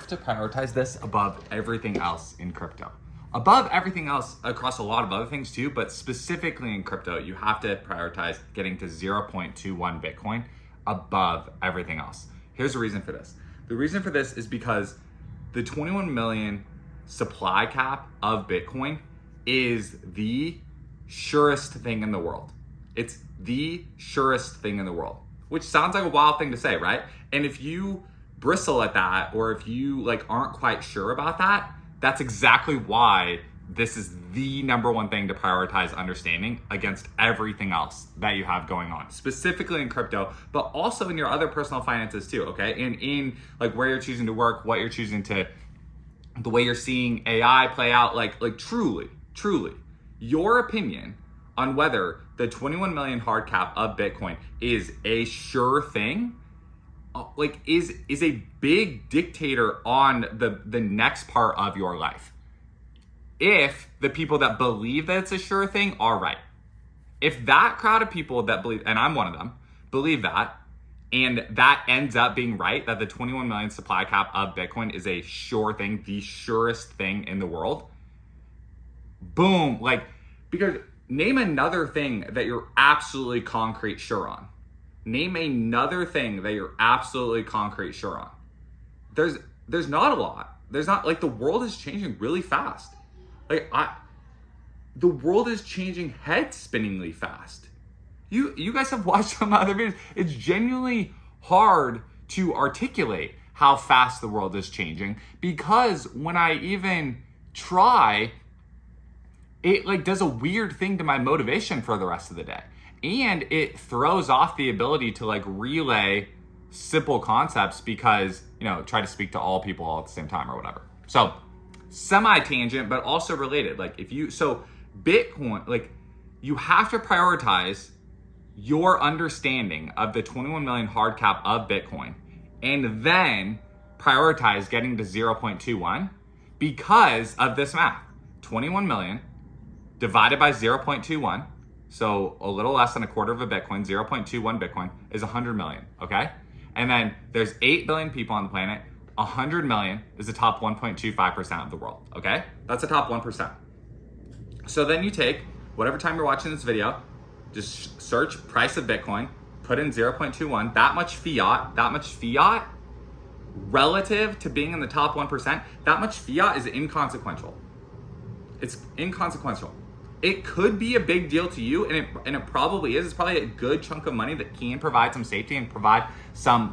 have to prioritize this above everything else in crypto. Above everything else across a lot of other things too, but specifically in crypto, you have to prioritize getting to 0.21 Bitcoin above everything else. Here's the reason for this. The reason for this is because the 21 million supply cap of Bitcoin is the surest thing in the world. It's the surest thing in the world, which sounds like a wild thing to say, right? And if you bristle at that, or if you aren't quite sure about that, that's exactly why this is the number one thing to prioritize understanding against everything else that you have going on, specifically in crypto, but also in your other personal finances too, okay? And in where you're choosing to work, what you're choosing to, the way you're seeing AI play out, truly, your opinion on whether the 21 million hard cap of Bitcoin is a sure thing, is a big dictator on the next part of your life. If the people that believe that it's a sure thing are right. If that crowd of people that believe, and I'm one of them, believe that, and that ends up being right, that the 21 million supply cap of Bitcoin is a sure thing, the surest thing in the world, boom, because name another thing that you're absolutely concrete sure on. Name another thing that you're absolutely concrete sure on. There's not a lot. There's not, the world is changing really fast. The world is changing head-spinningly fast. You guys have watched some other videos. It's genuinely hard to articulate how fast the world is changing, because when I even try, it does a weird thing to my motivation for the rest of the day. And it throws off the ability to relay simple concepts because, try to speak to all people all at the same time or whatever. So semi-tangent, but also related. Bitcoin, you have to prioritize your understanding of the 21 million hard cap of Bitcoin and then prioritize getting to 0.21 because of this math. 21 million divided by 0.21, so a little less than a quarter of a Bitcoin, 0.21 Bitcoin is 100 million, okay? And then there's 8 billion people on the planet. 100 million is the top 1.25% of the world, okay? That's the top 1%. So then you take whatever time you're watching this video, just search price of Bitcoin, put in 0.21, that much fiat relative to being in the top 1%, that much fiat is inconsequential. It's inconsequential. It could be a big deal to you, and it probably is. It's probably a good chunk of money that can provide some safety and provide some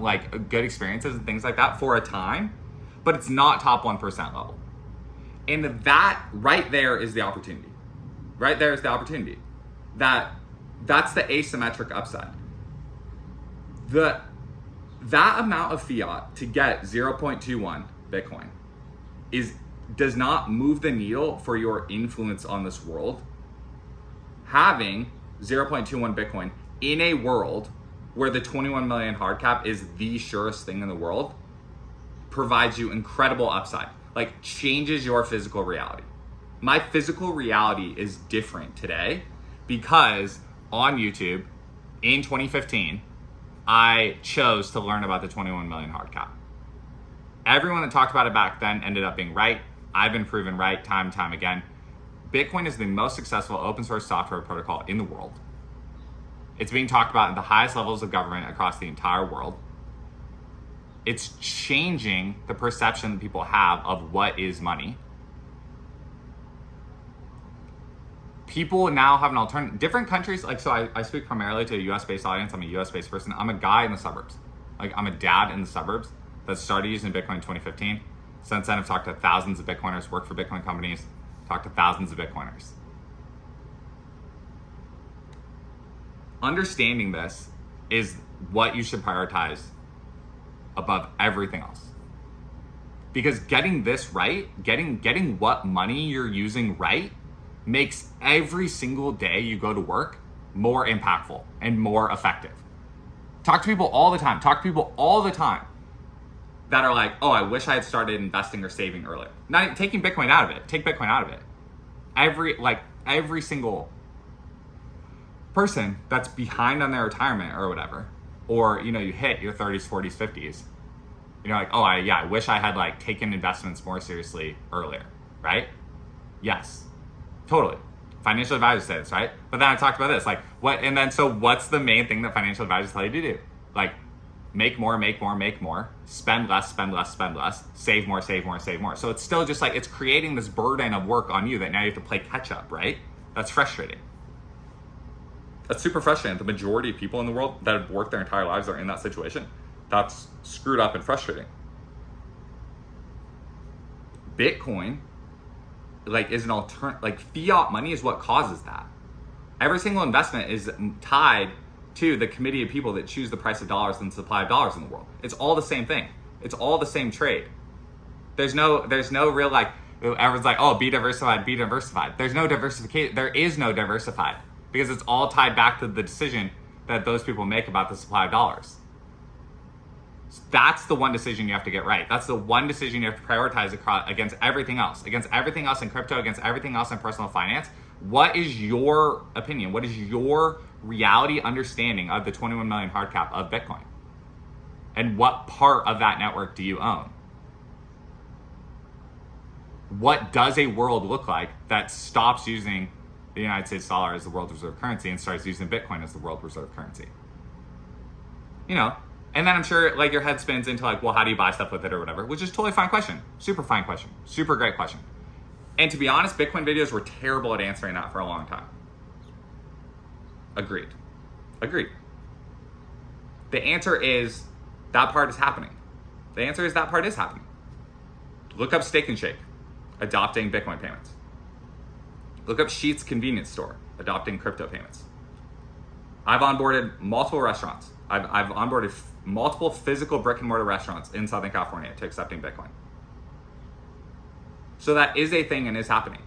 good experiences and things like that for a time, but it's not top 1% level. And that right there is the opportunity. Right there is the opportunity. That's the asymmetric upside. That amount of fiat to get 0.21 Bitcoin does not move the needle for your influence on this world. Having 0.21 Bitcoin in a world where the 21 million hard cap is the surest thing in the world provides you incredible upside, changes your physical reality. My physical reality is different today because on YouTube in 2015, I chose to learn about the 21 million hard cap. Everyone that talked about it back then ended up being right. I've been proven right time and time again. Bitcoin is the most successful open source software protocol in the world. It's being talked about at the highest levels of government across the entire world. It's changing the perception that people have of what is money. People now have an alternative. Different countries, I speak primarily to a US-based audience. I'm a US-based person. I'm a guy in the suburbs. I'm a dad in the suburbs that started using Bitcoin in 2015. Since then, I've talked to thousands of Bitcoiners, worked for Bitcoin companies, talked to thousands of Bitcoiners. Understanding this is what you should prioritize above everything else. Because getting this right, getting what money you're using right, makes every single day you go to work more impactful and more effective. Talk to people all the time that are like, oh, I wish I had started investing or saving earlier. Not even taking Bitcoin out of it. Take Bitcoin out of it. Every single person that's behind on their retirement or whatever, or you hit your 30s, 40s, 50s, You're like, oh, I wish I had like taken investments more seriously earlier, right? Yes, totally. Financial advisors say this, right? But then I talked about this, like what, and then so what's the main thing that financial advisors tell you to do? Like, make more, spend less, save more. So it's still just like, it's creating this burden of work on you that now you have to play catch up, right? That's frustrating. That's super frustrating. The majority of people in the world that have worked their entire lives are in that situation. That's screwed up and frustrating. Bitcoin, like, is an alternative. Like, fiat money is what causes that. Every single investment is tied to the committee of people that choose the price of dollars and the supply of dollars in the world. It's all the same thing. It's all the same trade. There's no real, like, everyone's like, oh, be diversified. There's no diversification. There is no diversified, because it's all tied back to the decision that those people make about the supply of dollars. So that's the one decision you have to get right. That's the one decision you have to prioritize against everything else in crypto, against everything else in personal finance. What is your opinion? What is your reality understanding of the 21 million hard cap of Bitcoin? And what part of that network do you own? What does a world look like that stops using the United States dollar as the world reserve currency and starts using Bitcoin as the world reserve currency? You know, and then I'm sure like your head spins into like, well, how do you buy stuff with it or whatever, which is totally fine question. Super fine question. Super great question. And to be honest, Bitcoin videos were terrible at answering that for a long time. Agreed. The answer is that part is happening. Look up Steak and Shake, adopting Bitcoin payments. Look up Sheetz Convenience Store, adopting crypto payments. I've onboarded multiple restaurants. I've onboarded multiple physical brick and mortar restaurants in Southern California to accepting Bitcoin. So that is a thing and is happening.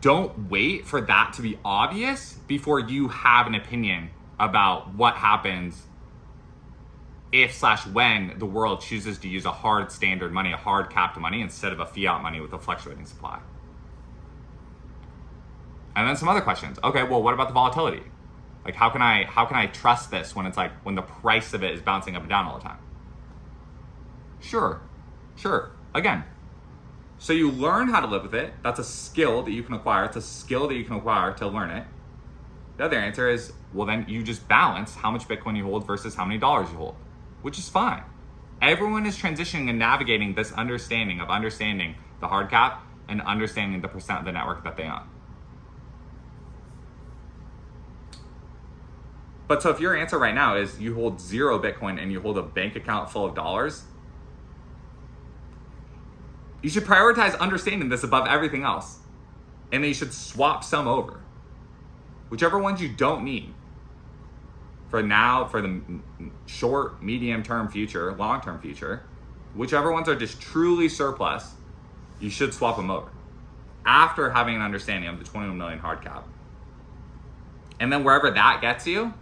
Don't wait for that to be obvious before you have an opinion about what happens if/when the world chooses to use a hard standard money, a hard capped money, instead of a fiat money with a fluctuating supply. And then some other questions. Okay, well, what about the volatility? Like, how can I trust this when it's like, when the price of it is bouncing up and down all the time? Sure. Again, so you learn how to live with it. That's a skill that you can acquire. It's a skill that you can acquire to learn it. The other answer is, well, then you just balance how much Bitcoin you hold versus how many dollars you hold, which is fine. Everyone is transitioning and navigating this understanding the hard cap and understanding the percent of the network that they own. But so if your answer right now is you hold 0 Bitcoin and you hold a bank account full of dollars, you should prioritize understanding this above everything else. And then you should swap some over. Whichever ones you don't need for now, for the short, medium-term future, long-term future, whichever ones are just truly surplus, you should swap them over after having an understanding of the 21 million hard cap. And then wherever that gets you,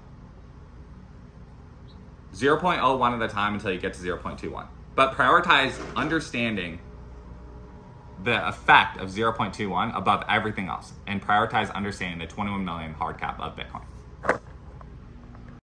0.01 at a time until you get to 0.21. But prioritize understanding the effect of 0.21 above everything else, and prioritize understanding the 21 million hard cap of Bitcoin.